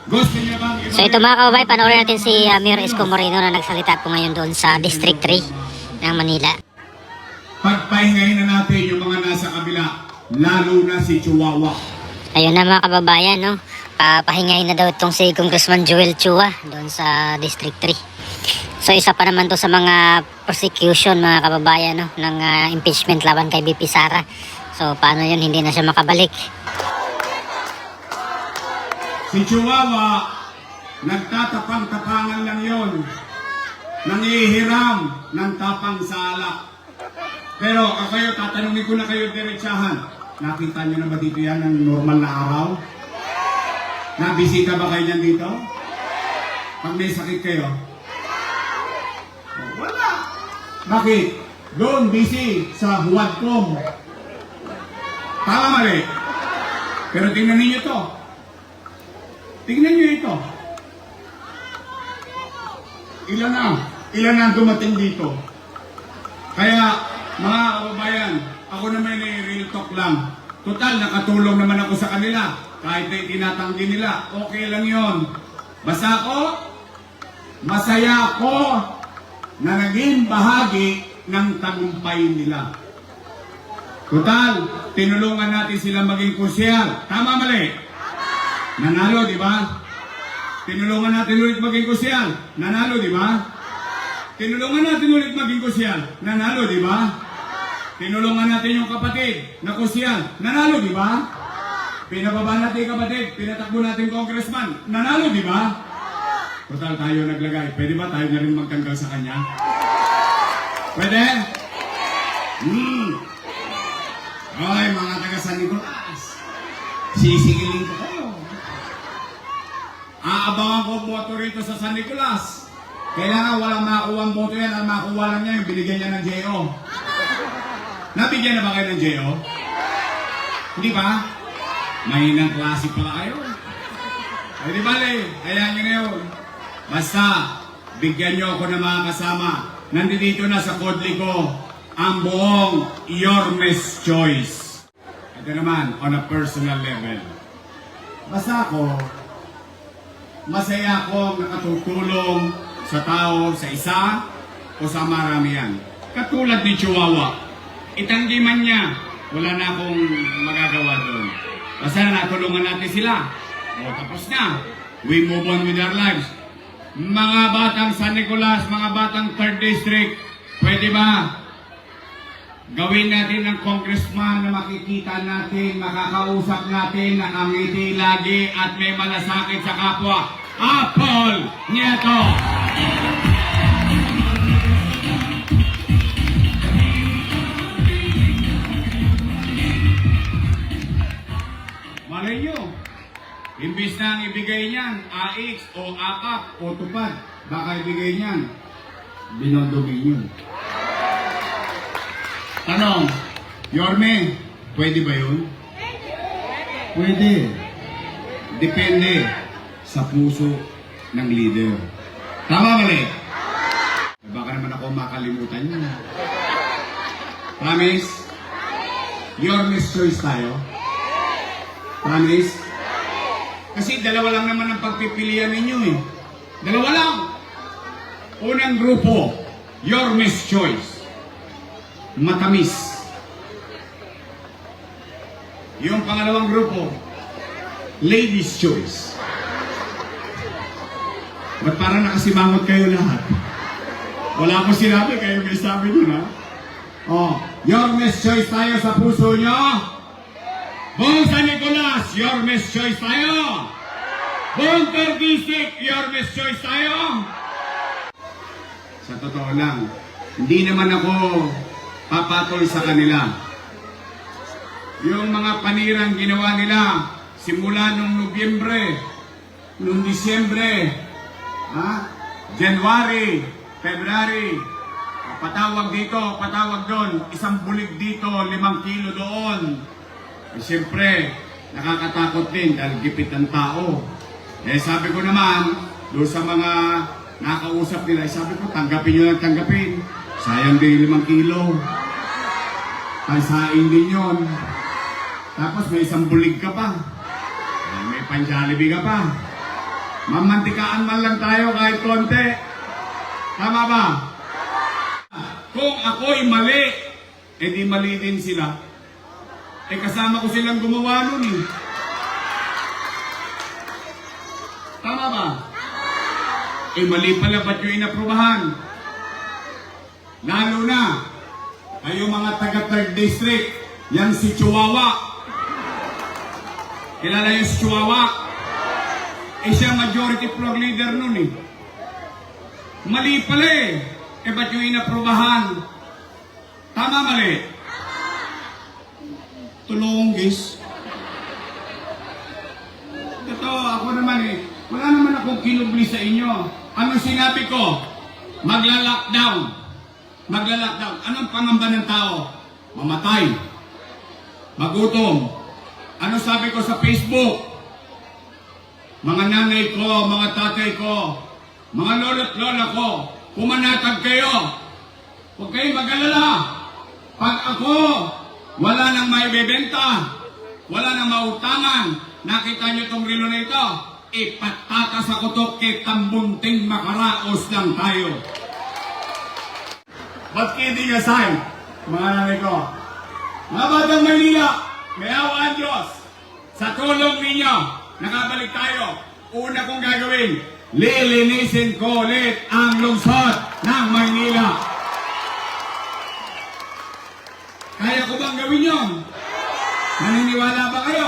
Gusto niya bang So ito mga kababayan, panoorin natin si Mayor Isko Moreno na nagsalita po ngayon doon sa District 3 ng Manila. pagpahingahin na natin yung mga nasa kabila, lalo na si Chihuahua. Ayun na mga kababayan, no? Pahingahin na daw itong si Congressman Joel Chua doon sa District 3. So isa pa naman to sa mga prosecution mga kababayan, no? Ng impeachment laban kay BP Sara. So paano yun, hindi na siya makabalik. Si Chihuahua, nagtatapang-tapangan lang yon, nangihiram ng tapang sa alak. Pero kayo, tatanungin ko na kayo diretsahan. Nakita nyo na ba dito yan ng normal na araw? Nabisita ba kayo dyan dito? Pag may sakit kayo? Wala. Bakit? Doon busy sa Huwadcom. Tama mali. Pero tingnan ninyo to. Tingnan nyo ito. Ilan na dumating dito. Kaya, mga kababayan, ako naman ay real talk lang. Total, nakatulong naman ako sa kanila. Kahit na tinatanggi nila, okay lang yon. Basta ako, masaya ako na naging bahagi ng tagumpay nila. Total, tinulungan natin sila maging kusyal. Tama mali? Nanalo, di ba? Tinulungan natin ulit maging kusyal. Nanalo, di ba? Tinulungan natin ulit maging kusyal. Nanalo, di ba? Tinulungan natin yung kapatid na kusyal. Nanalo, di ba? Pinababa natin yung kapatid. Pinatakbo natin congressman. Nanalo, di ba? Total, tayo naglagay. Pwede ba tayo na rin magtanggal sa kanya? Pwede? Okay, mga taga San Nicolas. Sisigilin ko kayo. Aabangan ko boto rito sa San Nicolas. Kailangan walang makuha ang boto yan. Ang makuha lang niya yung binigyan niya ng JO. Nabigyan na ba kayo ng JO? Hindi ba? Mahinang klase pala kayo. Ay di bale, hayaan nyo na yun. Basta, bigyan nyo ako ng mga kasama. Nandito na sa kodli ko ang buong Yormes Choice. Ito naman, on a personal level. Basta ako, masaya akong nakatutulong sa tao, sa isa o sa maramihan. Katulad ni Chihuahua, itanggi man niya, wala na akong magagawa doon. Basta natulungan natin sila. O tapos na. We move on with our lives. Mga batang San Nicolas, mga batang 3rd District, pwede ba gawin natin ng congressman na makikita natin, makakausap natin, nakangiti lagi at may malasakit sa kapwa? Apple Nieto! Malay nyo, imbis na ang ibigay niyan, AX o AKAP o tupad, baka ibigay niyan, binondogin yun. Tanong, Yorme, pwede ba yun? Pwede. Depende sa puso ng leader. Tama mali? Baka naman ako makalimutan yun. Promise? Yorme's choice tayo? Promise? Kasi dalawa lang naman ang pagpipilian ninyo eh. Dalawa lang. Unang grupo, Yorme's choice. Matamis. Yung pangalawang grupo, Ladies' choice. Ba't parang nakasimangot kayo lahat? Wala ko sinabi, kayo may sabi dun ha? Oh, Yorme's choice tayo sa puso nyo. Buong San Nicolas, Yorme's choice tayo. Buong 3rd District, Yorme's choice tayo. Sa totoo lang, hindi naman ako papatol sa kanila. Yung mga panirang ginawa nila simula nung Nobyembre, nung Disyembre, January, February, patawag dito, patawag doon, isang bulig dito, 5 kilo doon. Eh, siyempre, nakakatakot din dahil gipit ng tao. Eh sabi ko naman, doon sa mga nakausap nila, sabi ko, tanggapin nyo lang tanggapin. Sayang din 5 kilo. Pansain din yun. Tapos may isang bulig ka pa. May pan-Jollibee ka pa. Mamantikaan man lang tayo kahit konti. Tama ba? Kung ako'y mali, di mali din sila. Kasama ko silang gumawa nun eh. Tama ba? Mali pala ba't yung inaprubahan? Lalo na, kayo mga taga 3rd District, yan si Chihuahua. Kilala yung si Chihuahua? Siya majority floor leader nun eh. Mali pala eh. Ba't yung inaprubahan? Tama mali? Tulong guys. Ito, ako naman eh. Wala naman akong kinubli sa inyo. Ano sinabi ko? Magla-lockdown. Magla-lockdown. Anong pangamba ng tao? Mamatay. Magutom. Ano sabi ko sa Facebook? Mga nanay ko, mga tatay ko, mga lolo't lola ko, pumanatag kayo. Huwag kayong mag-alala. Pag ako, wala nang maibebenta, wala nang mautangan, nakita nyo itong relo na ito, ipatakas ako to kitang bunting makaraos lang tayo. But kidding aside, mga nanay ko, mga batang Maynila, may awa ang Diyos. Sa tulong ninyo, nakabalik tayo. Una kong gagawin, lilinisin ko ulit ang lungsod ng Maynila. Kaya ko bang gawin yun? Naniniwala ba kayo?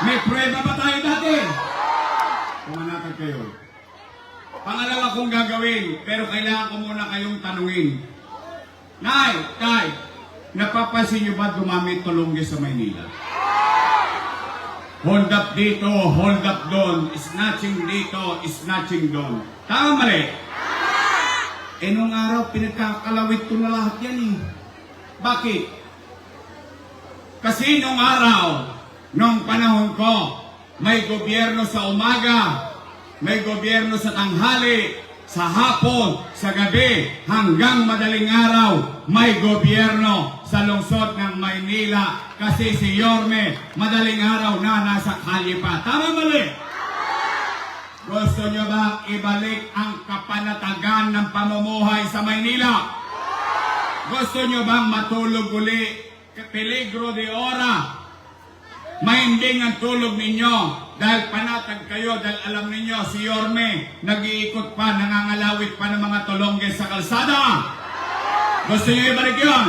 May prueba ba tayo dati? Pumanatag kayo. Pangalawa kong gagawin, pero kailangan ko muna kayong tanungin. Nay, Tay, napapansin niyo ba gumamit tulongge sa Maynila? Hold up dito, hold up doon, snatching dito, snatching doon. Tama mali? Nung araw, pinagkakalawit ko na lahat yan eh. Bakit? Kasi nung araw, nung panahon ko, may gobyerno sa umaga, may gobyerno sa tanghali, sa hapon, sa gabi, hanggang madaling araw, may gobyerno sa lungsod ng Maynila. Kasi si Yorme, madaling araw na nasa kalye pa. Tama mali? Gusto nyo bang ibalik ang kapanatagan ng pamumuhay sa Maynila? Gusto nyo bang matulog uli? Peligro de ora. Mahimbing ang tulog ninyo dahil panatag kayo, dahil alam ninyo si Yorme nag-iikot pa, nangangalawit pa ng mga tulongge sa kalsada. Gusto nyo ibalik yun?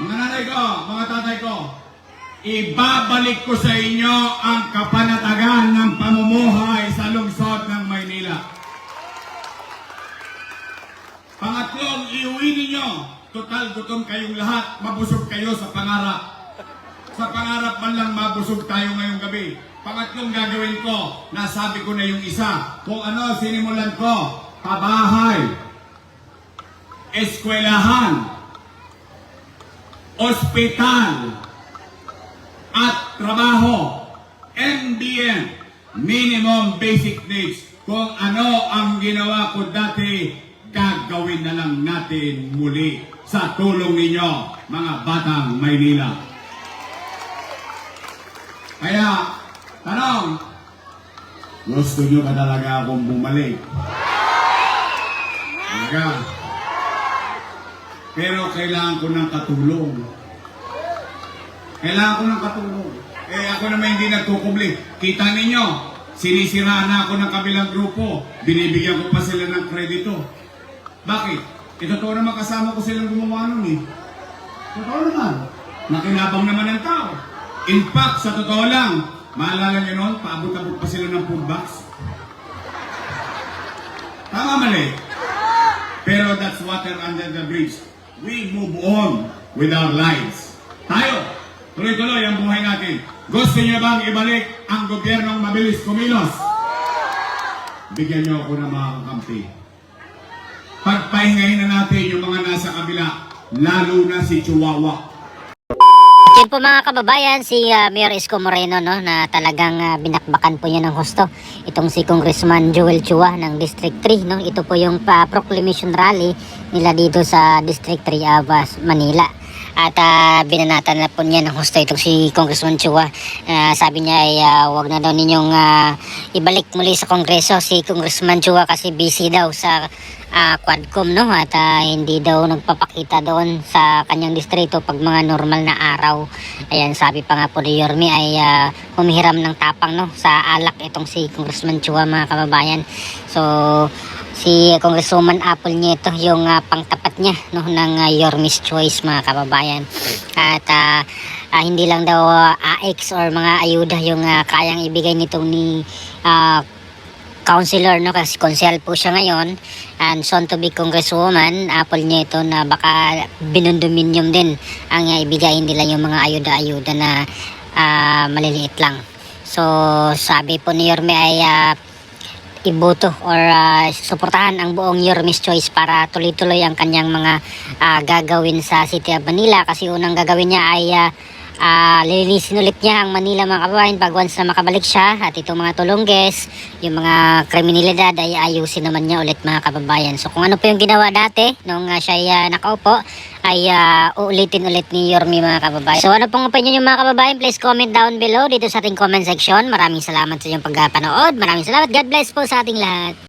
Mga nanay ko, mga tatay ko, ibabalik ko sa inyo ang kapanatagan ng pamumuhay sa lungsod ng Maynila. Pangatlong, iuwi ninyo. Total, gutom kayong lahat. Mabusog kayo sa pangarap. Sa pangarap man lang mabusog tayo ngayong gabi. Pangatlong gagawin ko, nasabi ko na yung isa. Kung ano, sinimulan ko, pabahay, eskwelahan, ospital, at trabaho, MBN, minimum basic needs. Kung ano ang ginawa ko dati, gagawin na lang natin muli sa tulong ninyo, mga batang Maynila. Kaya, tanong, gusto nyo ba talaga akong bumalik? Talaga. Pero kailangan ko ng katulong. Kailangan ko ng katulong. Ako naman hindi nagkukubli. Kita ninyo, sinisiraan na ako ng kabilang grupo. Binibigyan ko pa sila ng kredito. Bakit? Totoo naman kasama ko silang gumawa nun eh. Totoo naman. Nakinabang naman ng tao. In fact, sa totoo lang, maalala nyo noon, paabot-abot pa sila ng food box. Tama mali? Pero that's water under the bridge. We move on with our lives. Tayo, tuloy-tuloy ang buhay natin. Gusto niyo bang ibalik ang gobyernong mabilis kumilos? Bigyan niyo ako ng mga kakampi. Pagpahingahin na natin yung mga nasa kabila, lalo na si Chihuahua. Yan po mga kababayan, si Mayor Isko Moreno, no, na talagang binakbakan po niya ng husto itong si Congressman Joel Chua ng District 3, no. Ito po yung proclamation rally nila dito sa District 3 of Manila. at binanatan na po niya ng husto itong si Congressman Chua. Sabi niya ay wag na daw ninyong ibalik muli sa Kongreso si Congressman Chua kasi busy daw sa Quadcom, no, at hindi daw nagpapakita doon sa kanyang distrito pag mga normal na araw. Ayan, sabi pa nga po ni Yorme ay humihiram ng tapang, no, sa alak itong si Congressman Chua, mga kababayan. So si Congresswoman Apple Nieto yung pangtapat niya, no, ng Yorme's Choice, mga kababayan. At hindi lang daw AX or mga ayuda yung kayang ibigay nitong ni councilor, no, kasi konsehal po siya ngayon and soon to be Congresswoman Apple Nieto, na baka binondominium din ang ibigay nila yung mga ayuda-ayuda na maliliit lang. So sabi po ni Yorme ay iboto or suportahan ang buong Yorme's Choice para tuloy-tuloy ang kanyang mga gagawin sa City of Manila, kasi unang gagawin niya ay lilinisin ulit niya ang Manila, mga kababayan, pag once na makabalik siya, at itong mga tulongges, yung mga kriminalidad ay ayusin naman niya ulit, mga kababayan. So kung ano po yung ginawa dati nung siya ay nakaupo ay uulitin ulit ni Yorme, mga kababayan. So ano pong opinion yung mga kababayan, please comment down below dito sa ating comment section. Maraming salamat sa inyong pagpanood. Maraming salamat. God bless po sa ating lahat.